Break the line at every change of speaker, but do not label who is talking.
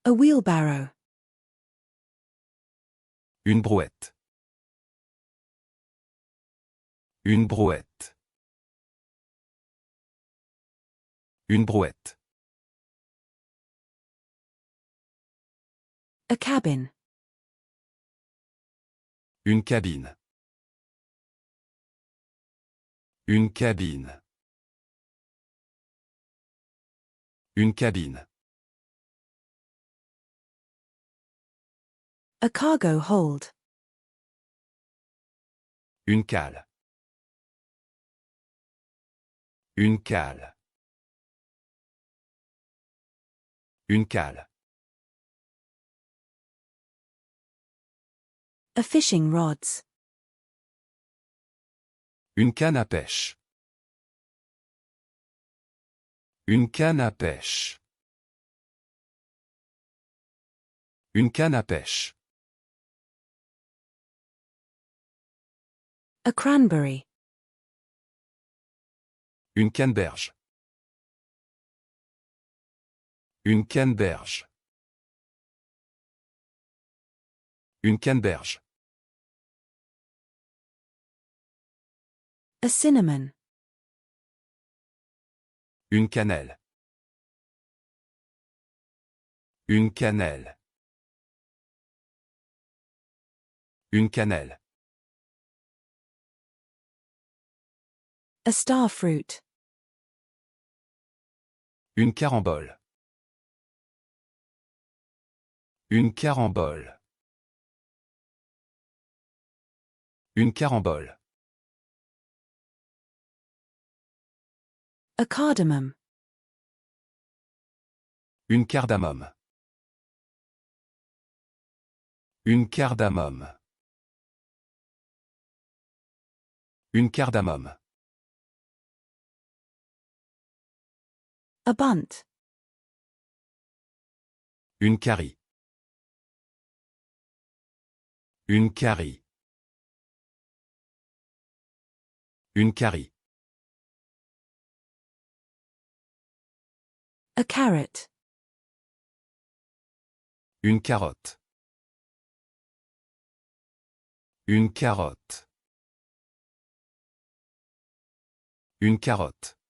A wheelbarrow.
Une brouette. Une brouette. Une brouette.
A cabin.
Une cabine. Une cabine. Une cabine.
A cargo hold.
Une cale. Une cale. Une cale.
A fishing rods.
Une canne à pêche. Une canne à pêche. Une canne à pêche.
A cranberry.
Une canneberge. Une canneberge. Une canneberge.
A cinnamon.
Une cannelle. Une cannelle. Une cannelle.
A star fruit.
Une carambole. Une carambole. Une carambole.
A cardamom.
Une cardamome. Une cardamome. Une cardamome.
A bunt.
Une carie. Une carie. Une carie.
A carrot.
Une carotte. Une carotte. Une carotte.